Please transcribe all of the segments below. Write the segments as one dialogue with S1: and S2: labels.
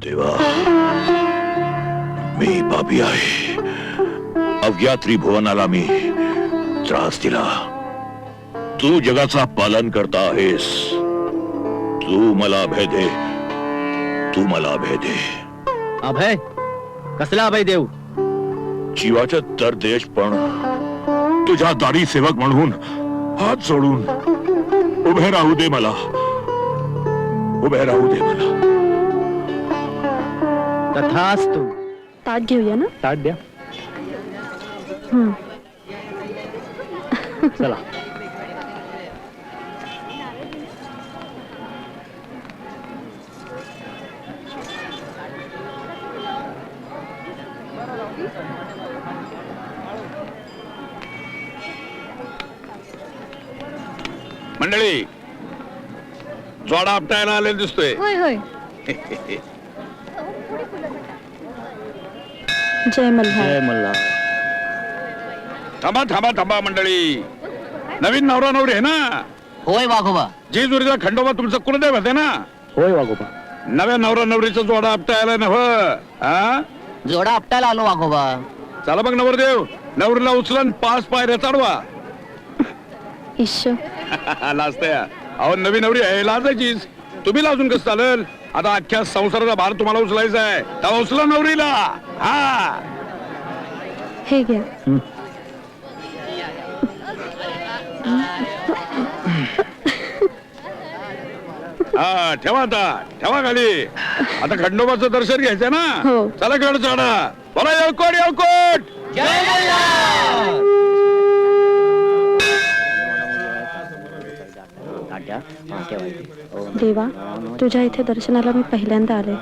S1: देवा, मी पापी आहे. अवघ्या त्रिभुवनाला मी त्रास दिला. तू जगाचा पालन करता आहेस. तू मला अभय दे. तू मला अभय दे.
S2: अभय? कसला अभय देऊ?
S1: जीवाच्या तर देश, पण तुझ्या दारी सेवक म्हणून हात जोडून उभे राहू दे मला. उभे राहू दे मला.
S2: तथास्तु.
S3: ताट घेऊया ना?
S2: ताट द्या. चला.
S4: मंडळी, जोडा आपटायला आले दिसतोय.
S3: होय होय. जय मल्हार.
S2: जय मल्हार.
S4: थांबा थांबा थांबा मंडळी, नवीन नवरा नवरी आहे ना?
S5: होय वाघोबा.
S4: जेजुरीचा खंडोबा तुमचं कुलदैवत आहे ना?
S2: होय वाघोबा.
S4: नव्या नवरा नवरीचा जोडा आपटायला नव.
S5: जोडा आपटायला आलो वाघोबा.
S4: चला मग नवरदेव, नवरीला उचलन 5 पायऱ्या चढवा.
S3: ईश्वर.
S4: लाजतया. अहो नवी नवरी आहे, लाजायचीच. तुम्ही लाजून कसं चालेल? आता अख्ख्या संसाराचा भार तुम्हाला उचलायचा आहे. तेव्हा उचला नवरीला. हा
S3: हे घ्या.
S4: हा ठेवा, आता ठेवा खाली. आता खंडोबाचं दर्शन घ्यायचंय ना?
S3: हो.
S4: चला गड चढा. बोला येळकोट येळकोट.
S3: देवा, तुझ्या इथे दर्शनाला मी पहिल्यांदा आले.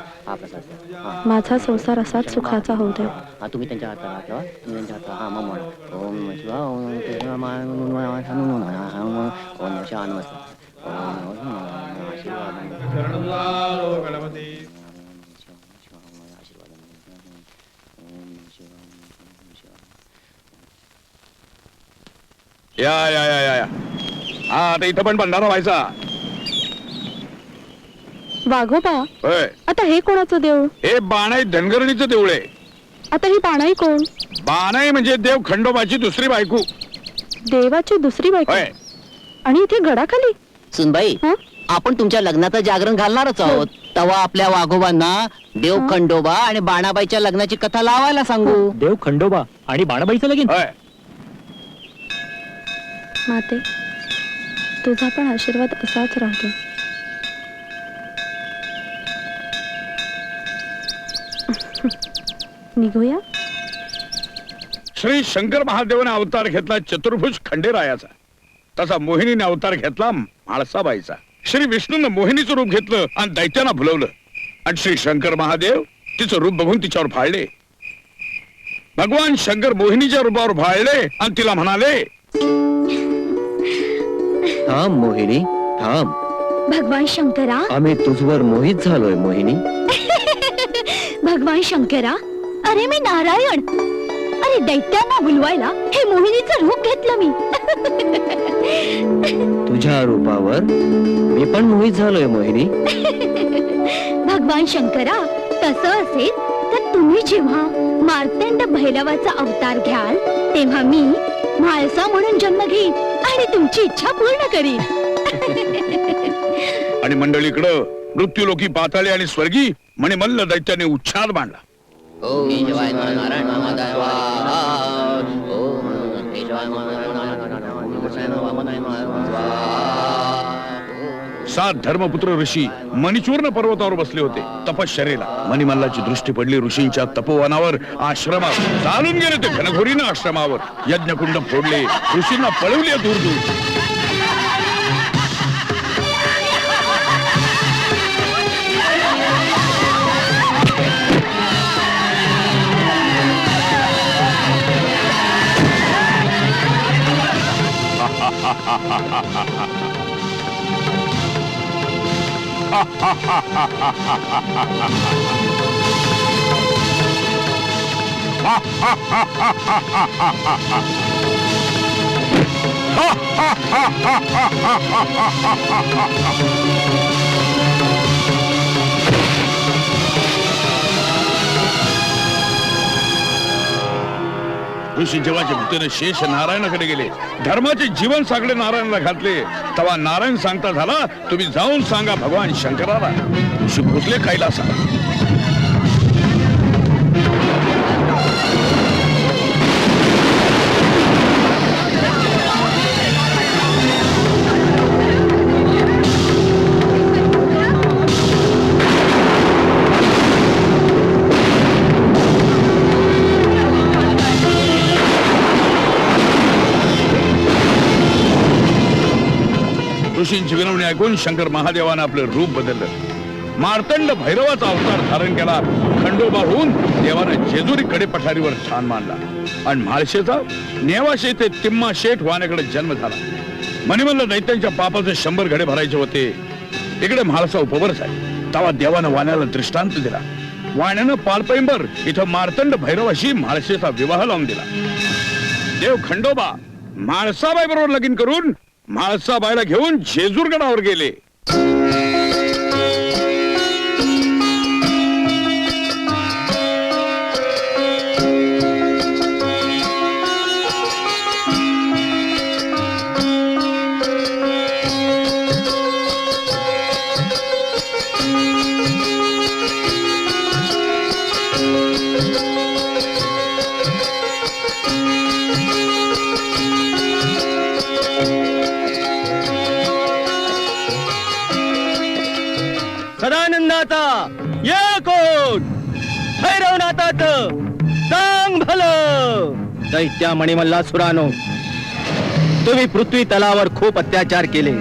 S3: माझा संसार असाच सुखाचा होऊ दे.
S5: तुम्ही त्यांच्या हाताला ओम
S4: या या या या. हा आता इथं पण भंडारा व्हायचा.
S3: वाघोबा,
S4: होय,
S3: आता हे कोणाचं देऊळ?
S4: हे बाणाई धनगरणीचं देऊळ आहे.
S3: आता ही पाणाई कोण?
S4: बाणाई म्हणजे देव खंडोबाची दुसरी बायको.
S3: देवाची दुसरी बायको?
S4: होय.
S3: आणि इथे गडाखाली?
S5: सुनबाई,
S3: हं?
S5: आपण तुमच्या लग्नाचं जागरण घालणारच आहोत. तेव्हा आपल्या वाघोबांना देव खंडोबा आणि बाणाबाईच्या लग्नाची कथा लावायला सांगू.
S2: देव खंडोबा आणि बाणाबाईचं लगीन?
S4: होय.
S3: माते, तुझा पण आशीर्वाद असाच राहतो. निघूया.
S4: श्री शंकर महादेवाने अवतार घेतला चतुर्भुज खंडेरायाचा, तसा मोहिनीने अवतार घेतला म्हाळसाबाईचा. श्री विष्णूनं मोहिनीचं रूप घेतलं आणि दैत्यांना भुलवलं, आणि श्री शंकर महादेव तिचं रूप बघून तिच्यावर फाळले. भगवान शंकर मोहिनीच्या रूपावर फाळले आणि तिला म्हणाले,
S5: थांब मोहिनी, थांब.
S6: भगवान शंकरा,
S5: आम्ही तुझवर मोहित झालोय मोहिनी.
S6: भगवान शंकरा, अरे मी नारायण. अरे दैत्यांना भुलवायला हे मोहिनीचं रूप घेतलं मी.
S5: तुझ्या रूपावर मी पण मोहित झालोय मोहिनी.
S6: भगवान शंकरा, तसं असेल तर तुम्ही जेव्हा मार्तंड भैरवाचा अवतार घ्याल तेव्हा मी म्हाळसा म्हणून जन्म घेईन आणि तुमची इच्छा पूर्ण करीन.
S4: आणि मंडळीकडं मृत्यूलोकी, पाताळी आणि स्वर्गी म्हणे मल्ल दैत्याने उच्छाद मांडला. सात धर्मपुत्र ऋषी मणिचूर्ण पर्वतावर बसले होते तपश्चर्येला. मणिमल्लाची दृष्टी पडली ऋषींच्या तपोवनावर, आश्रमावर. चालून गेले ते घनघोरीनं आश्रमावर. यज्ञकुंड फोडले, ऋषींना पळवले दूर दूर. ऋषी जेव्हाच्या भूतीने शेष नारायणाकडे गेले, धर्माचे जीवन सागडे नारायणाला घातले, तेव्हा नारायण सांगता झाला, तुम्ही जाऊन सांगा भगवान शंकराला. ऋषी पोचले कैलासाला. ऋषींची विनवणी ऐकून शंकर महादेवानं आपलं रूप बदललं. मार्तंड भैरवाचा अवतार धारण केला. खंडोबा होऊन देवानं जेजुरी कडे पठारीवर ठाण मांडला आणि म्हाळशेचा नेवाशे ते तिम्मा शेठ वाण्याकडे जन्म झाला. मणिमल्ल दैत्यांच्या पापाचे 100 घडे भरायचे होते. इकडे म्हाळसा उपवर्स आहे. तेव्हा देवानं वाण्याला दृष्टांत दिला. वाण्यानं पालपैंबर इथं मार्तंड भैरवाशी म्हाळशेचा विवाह लावून दिला. देव खंडोबा म्हाळसाबाई बरोबर लगीन करून म्हाळसाबाईला घेऊन जेजूरगडावर गेले.
S2: सदानंदाचा कोट भैरवनाथाचं सांग भलं. दैत्या मणिमल्लासुरानो, तुम्ही पृथ्वी तलावर खूप अत्याचार केले.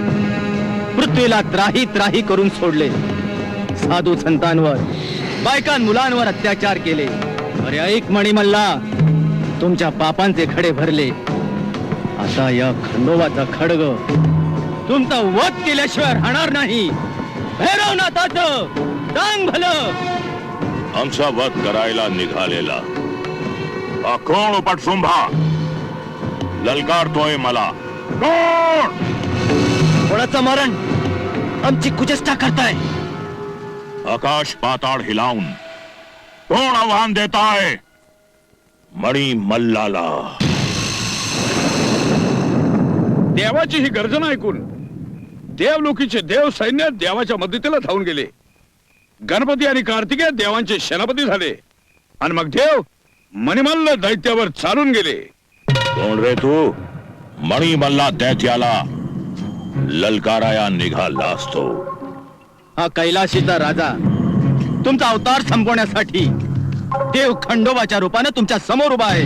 S2: पृथ्वीला त्राही त्राही करून सोडले. साधू संतांवर, बायकां मुलांवर अत्याचार केले. अरे ऐक मणिमल्ला, तुमच्या पापांचे खडे भरले. आता या खंडोबाचा खडग तुमचा वध केल्याशिवाय राहणार नाही. भैरवनाथाचं सांग भलं.
S1: आमचा वध करायला निघालेला हा कोण उपटशुंभा ललकारतोय मला? कोण?
S2: कोणाचं मरण आमची कुचेष्टा करताय?
S1: आकाश पाताळ हिलावून कोण आव्हान देताय? मणी मल्लाला.
S4: देवाची ही गर्जना ऐकून देवलोकीचे देव सैन्य देवाच्या मदतीला धावून गेले. गणपती आणि कार्तिकेय देवांचे सेनापती झाले आणि मग देव मणिमल्ल दैत्यावर चालून गेले.
S1: कोण रे तू? मणिमल्ला दैत्याला ललकाराया निघाला असतो.
S2: हा कैलाशीचा राजा तुमचा अवतार संपवण्यासाठी देव खंडोबाच्या रूपाने तुमच्या समोर उभा आहे.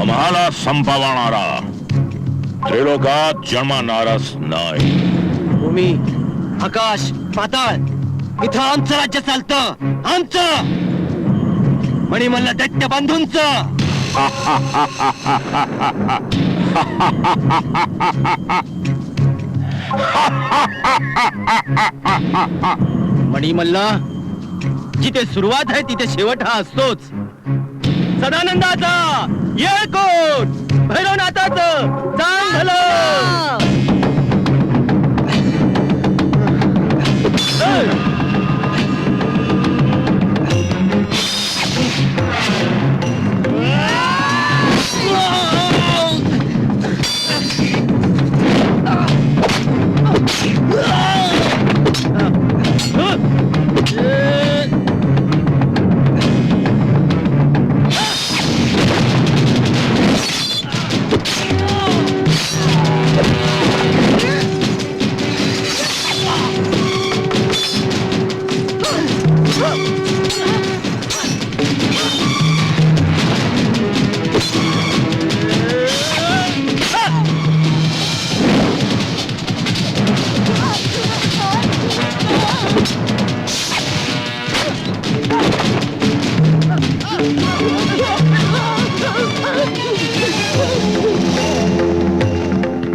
S1: आम्हाला संपवणारा त्रिलोकात जन्मणारच नाही.
S2: भूमी, आकाश, पाताळ इथं आमचं राज्य चालतं. आमचं मणिमल्ल दैत्य बांधूंचं. मणिमल्ला, जिथे सुरुवात आहे तिथे शेवट हा असतोच. सदानंदाचा कोट भैरवनाथाचं सांग भलं.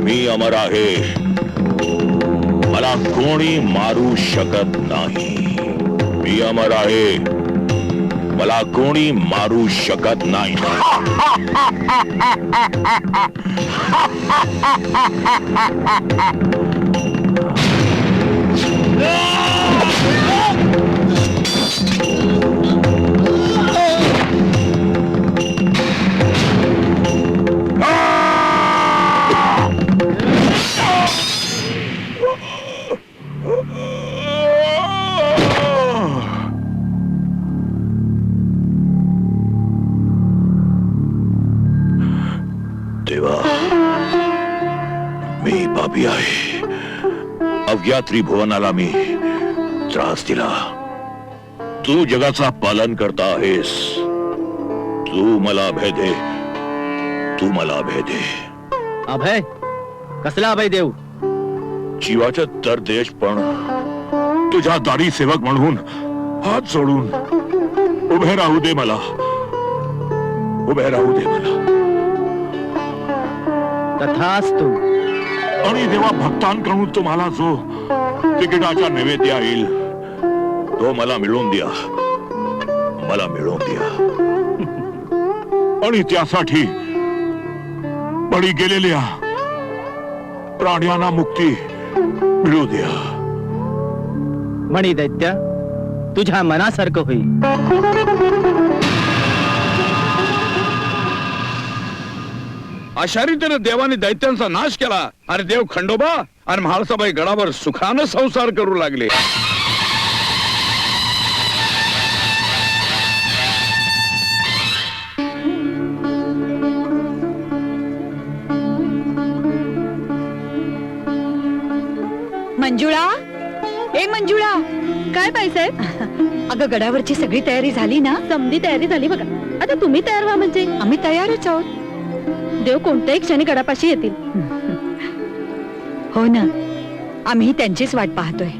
S1: मी अमर आहे. मला कोणी मारू शकत नाही. मी अमर आहे. मला कोणी मारू शकत नाही. पापी आहे. अवघ्या त्रिभुवनाला मी त्रास दिला. तू जगाचा पालन करता आहेस. तू मला अभय दे. तू मला अभय दे.
S2: अभय कसला अभय देऊ?
S1: जीवाच्या तर देश पण तुझ्या दारी सेवक म्हणून हात जोडून उभे राहू दे मला. उभे राहू दे मला.
S2: तथास्तु.
S1: आणि जेव्हा भक्तांकडून तुम्हाला जो तिकिटाचा नैवेद्य येईल तो मला मिळवून द्या. मला मिळवून द्या. आणि त्यासाठी बळी गेलेल्या प्राण्यांना मुक्ती मिळू द्या.
S2: मणी दैत्य तुझ्या मनासारखं होईल.
S4: अशा रीतीने देवाने दैत्यांचा नाश केला आणि देव खंडोबा आणि म्हाळसाबाई गडावर सुखानं संसार करू लागले.
S7: मंजुळा, ए मंजुळा,
S3: काय पाहिजे?
S7: अगं गडावरची सगळी तयारी झाली ना?
S3: समधी तयारी झाली बघा. आता तुम्ही तयार व्हा म्हणजे.
S7: आम्ही तयारच आहोत.
S3: देव कोणत्याही क्षणी गडापाशी येतील.
S7: हो ना, आम्ही त्यांचीच वाट पाहतोय.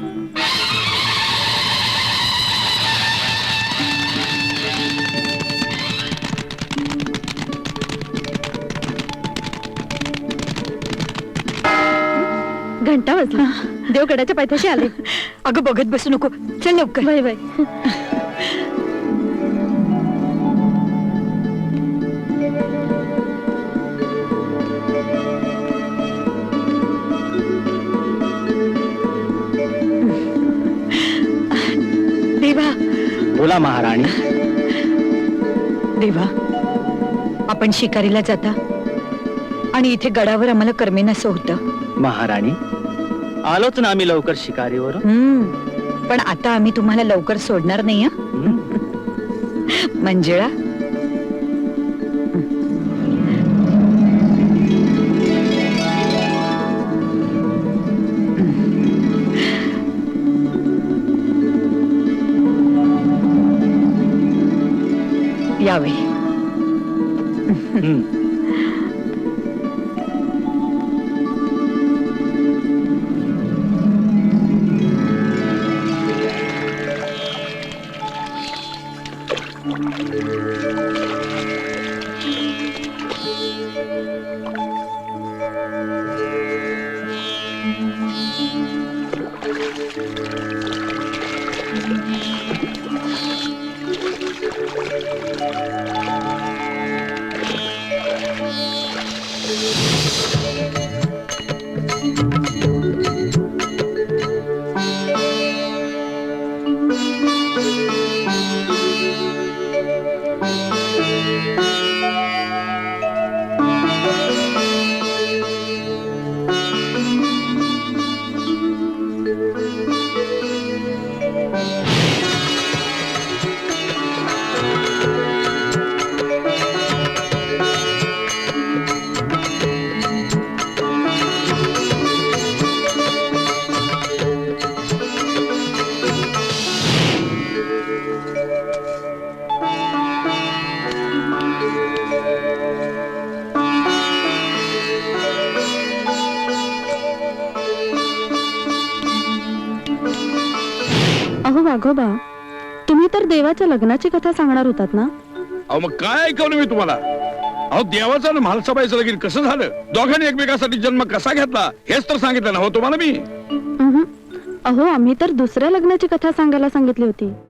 S3: घंटा वाजला. देव गडाच्या पायथ्याशी आले.
S7: अगं बघत बसू नको, चल लवकर.
S3: Bye bye.
S7: देवा,
S2: बोला महाराणी.
S7: देवा, आपण शिकारीला जाता आणि इथे गडावर आम्हाला करमेनासं होतं.
S2: महाराणी आलोच ना आम्ही लवकर शिकारीवर.
S7: पण आता आम्ही तुम्हाला लवकर सोडणार नाही. मंजुळा, यावे.
S3: अहो वाघोबा, तुम्ही तर देवाच्या लग्नाची कथा सांगणार होतात ना?
S4: अहो मग काय ऐकवलं मी तुम्हाला? अहो देवाचं आणि म्हाळसाबाईचं लगीन कसं झालं, दोघांनी एकमेकासाठी जन्म कसा घेतला हेच तर सांगितलं ना हो तुम्हाला मी.
S3: अहो आम्ही तर दुसऱ्या लग्नाची कथा सांगायला सांगितली होती.